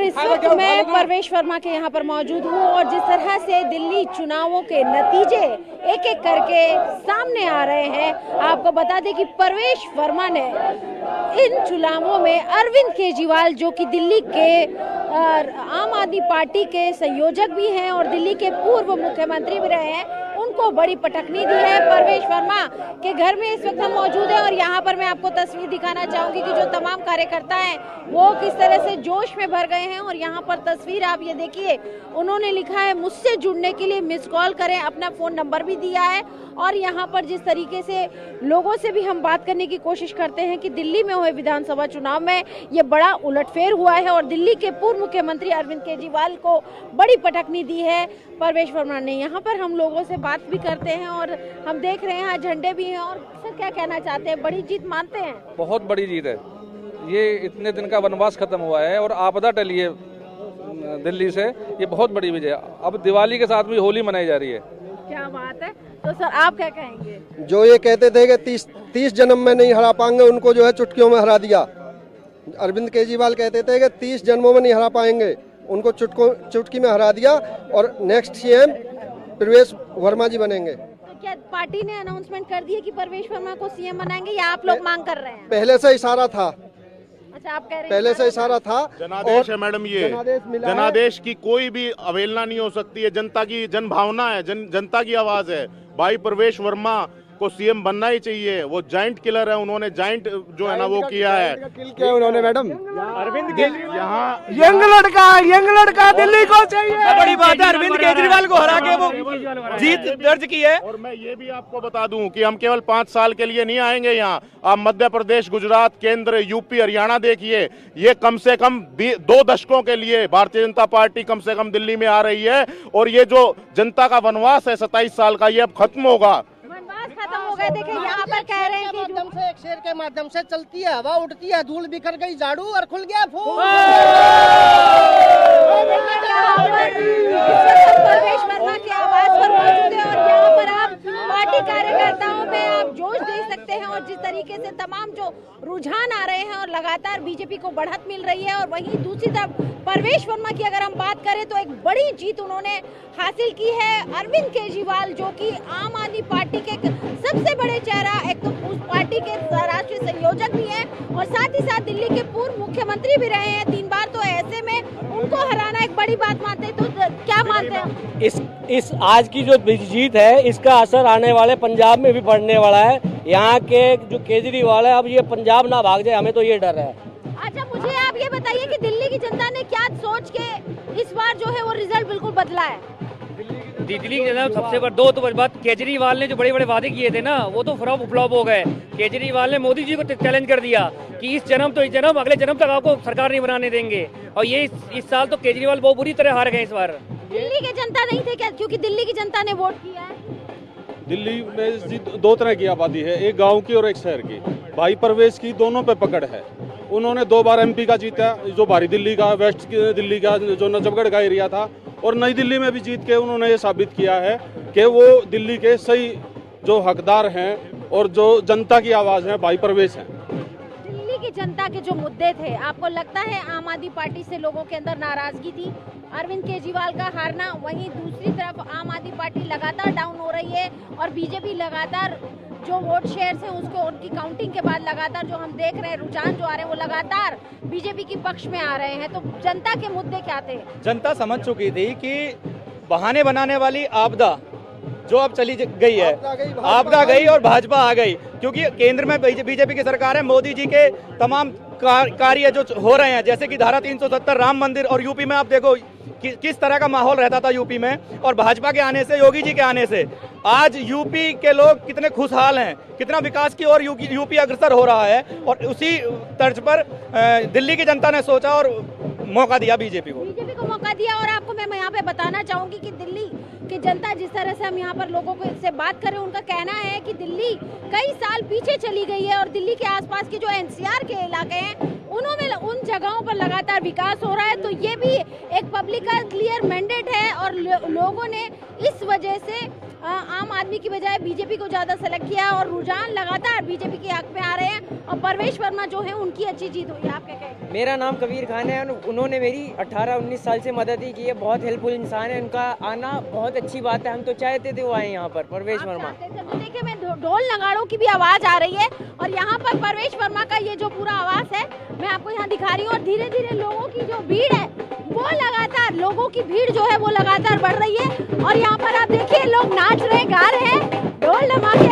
इस वक्त मैं परवेश वर्मा के यहाँ पर मौजूद हूँ और जिस तरह से दिल्ली चुनावों के नतीजे एक एक करके सामने आ रहे हैं, आपको बता दें कि परवेश वर्मा ने इन चुनावों में अरविंद केजरीवाल, जो कि दिल्ली के आम आदमी पार्टी के संयोजक भी हैं और दिल्ली के पूर्व मुख्यमंत्री भी रहे हैं, उनको बड़ी पटकनी दी है। परवेश वर्मा के घर में इस वक्त हम मौजूद हैं और यहाँ पर मैं आपको तस्वीर दिखाना चाहूंगी कि जो तमाम कार्यकर्ता हैं वो किस तरह से जोश में भर गए हैं। और यहाँ पर तस्वीर आप ये देखिए, उन्होंने लिखा है मुझसे जुड़ने के लिए मिस कॉल करें, अपना फोन नंबर भी दिया है। और यहाँ पर जिस तरीके से लोगों से भी हम बात करने की कोशिश करते हैं कि दिल्ली में हुए विधानसभा चुनाव में ये बड़ा उलटफेर हुआ है और दिल्ली के पूर्व मुख्यमंत्री अरविंद केजरीवाल को बड़ी पटकनी दी है परवेश वर्मा ने। यहाँ पर हम लोगों से बात भी करते हैं और हम देख रहे हैं यहाँ झंडे भी हैं। और सर क्या कहना चाहते हैं, बड़ी जीत मानते हैं? बहुत बड़ी जीत है ये, इतने दिन का वनवास खत्म हुआ है और आपदा टली है दिल्ली से, ये बहुत बड़ी विजय। अब दिवाली के साथ भी होली मनाई जा रही है। क्या बात है। तो सर आप क्या कहेंगे? जो ये कहते थे कि 30 जन्म में नहीं हरा पाएंगे, उनको जो है चुटकियों में हरा दिया। अरविंद केजरीवाल कहते थे कि 30 जन्मों में नहीं हरा पाएंगे, उनको चुटकी में हरा दिया और नेक्स्ट सीएम परवेश वर्मा जी बनेंगे। तो क्या पार्टी ने अनाउंसमेंट कर दी है कि परवेश वर्मा को सीएम बनाएंगे या आप लोग मांग कर रहे हैं? पहले से इशारा था। अच्छा, आप कह रहे हैं पहले से इशारा था। जनादेश है मैडम, ये जनादेश की कोई भी अवहेलना नहीं हो सकती है। जनता की जन भावना है, जनता की आवाज है। भाई परवेश वर्मा को सीएम बनना ही चाहिए। वो जाइंट किलर है, उन्होंने जाइंट जो है ना वो किया है। किल किया उन्होंने मैडम। अरविंद यहाँ यंग लड़का दिल्ली को चाहिए। बड़ी बात है, अरविंद केजरीवाल को हरा के वो जीत दर्ज की है। और मैं ये भी आपको बता दूं कि हम केवल 5 साल के लिए नहीं आएंगे यहाँ। आप मध्य प्रदेश, गुजरात, केंद्र, यूपी, हरियाणा देखिए, ये कम से कम 2 दशकों के लिए भारतीय जनता पार्टी कम से कम दिल्ली में आ रही है। और ये जो जनता का वनवास है 27 साल का, ये अब खत्म होगा। खत्म हो गए। देखिए यहाँ पर कह रहे हैं कि माध्यम से एक शेर के माध्यम से चलती है हवा, उठती है धूल, बिखर गई झाड़ू और खुल गया फूल। परवेश वर्मा की आवाज पर मौजूद है और यहाँ पर आप पार्टी कार्यकर्ताओं में आप जोश देख सकते हैं और जिस तरीके से तमाम जो रुझान आ रहे हैं और लगातार बीजेपी को बढ़त मिल रही है। और वहीं दूसरी तरफ परवेश वर्मा की अगर हम बात करें तो एक बड़ी जीत उन्होंने हासिल की है। अरविंद केजरीवाल, जो कि आम आदमी पार्टी के सबसे बड़े चेहरा, एक तो उस पार्टी के राष्ट्रीय संयोजक भी हैं और साथ ही साथ दिल्ली के पूर्व मुख्यमंत्री भी रहे हैं 3 बार। तो ऐसे में उनको हराना एक बड़ी बात मानते हैं। तो क्या मानते हैं? इस आज की जो जीत है, इसका असर आने वाले पंजाब में भी पड़ने वाला है। यहाँ के जो केजरीवाल है, अब ये पंजाब ना भाग जाए, हमें तो ये डर है। अच्छा, मुझे आप ये बताइए कि दिल्ली की जनता ने क्या सोच के इस बार जो है वो रिजल्ट बिल्कुल बदला है? दिल्ली की जनता सबसे बड़ी 2 तो बात, केजरीवाल ने जो बड़े बड़े वादे किए थे ना, वो तो फ्लॉप हो गए। केजरीवाल ने मोदी जी को चैलेंज कर दिया कि इस जन्म अगले जन्म तक आपको सरकार नहीं बनाने देंगे। और ये इस साल तो केजरीवाल बहुत बुरी तरह हार गए इस बार। दिल्ली के जनता नहीं थे क्या? क्योंकि दिल्ली की जनता ने वोट किया है। दिल्ली में 2 तरह की आबादी है, एक गांव की और एक शहर की। भाई परवेश की दोनों पे पकड़ है। उन्होंने 2 बार एमपी का जीता, जो भारी दिल्ली का, वेस्ट दिल्ली का जो नजफगढ़ का एरिया था, और नई दिल्ली में भी जीत के उन्होंने ये साबित किया है कि वो दिल्ली के सही जो हकदार हैं और जो जनता की आवाज़ है, भाई परवेश हैं। दिल्ली की जनता के जो मुद्दे थे, आपको लगता है आम आदमी पार्टी से लोगों के अंदर नाराजगी थी, अरविंद केजरीवाल का हारना, वहीं दूसरी तरफ आम आदमी पार्टी लगातार डाउन हो रही है और बीजेपी लगातार जो वोट शेयर है उसको उनकी काउंटिंग के बाद लगातार जो हम देख रहे हैं रुझान जो आ रहे हैं वो लगातार बीजेपी की पक्ष में आ रहे हैं। तो जनता के मुद्दे क्या थे? जनता समझ चुकी थी कि बहाने बनाने वाली आपदा जो अब चली गई है, आपदा गई और भाजपा आ गई। क्योंकि केंद्र में बीजेपी की सरकार है, मोदी जी के तमाम कार्य जो हो रहे हैं, जैसे कि धारा 370 राम मंदिर, और यूपी में आप देखो किस तरह का माहौल रहता था यूपी में, और भाजपा के आने से, योगी जी के आने से आज यूपी के लोग कितने खुशहाल हैं, कितना विकास की ओर यूपी अग्रसर हो रहा है। और उसी तर्ज पर दिल्ली की जनता ने सोचा और मौका दिया बीजेपी को मौका दिया। और आपको मैं यहाँ पे बताना चाहूंगी कि दिल्ली की जनता, जिस तरह से हम यहाँ पर लोगों को से बात करें, उनका कहना है कि दिल्ली कई साल पीछे चली गई है और दिल्ली के आसपास के जो एनसीआर के इलाके हैं उन्होंने उन जगहों पर लगातार विकास हो रहा है। तो ये भी एक पब्लिक का क्लियर मैंडेट है और लोगों ने इस वजह से आम आदमी की बजाय बीजेपी को ज्यादा सेलेक्ट किया और रुझान लगातार बीजेपी के हक में आ रहे हैं और परवेश वर्मा जो है उनकी अच्छी जीत हुई है। आप क्या कहेंगे? मेरा नाम कबीर खान है। उन्होंने मेरी 18-19 साल से मदद ही की है। बहुत हेल्पफुल इंसान है। उनका आना बहुत अच्छी बात है। हम तो चाहते थे वो आए यहाँ पर, परवेश वर्मा। तो देखिए, मैं ढोल नगाड़ों की भी आवाज आ रही है और यहाँ पर परवेश वर्मा का ये जो पूरा आवाज है मैं आपको यहाँ दिखा रही हूँ और धीरे धीरे लोगों की जो भीड़ है वो लगातार, लोगों की भीड़ जो है वो लगातार बढ़ रही है और यहाँ पर आप देखिए लोग नाच रहे, गा रहे हैं, ढोल धमाके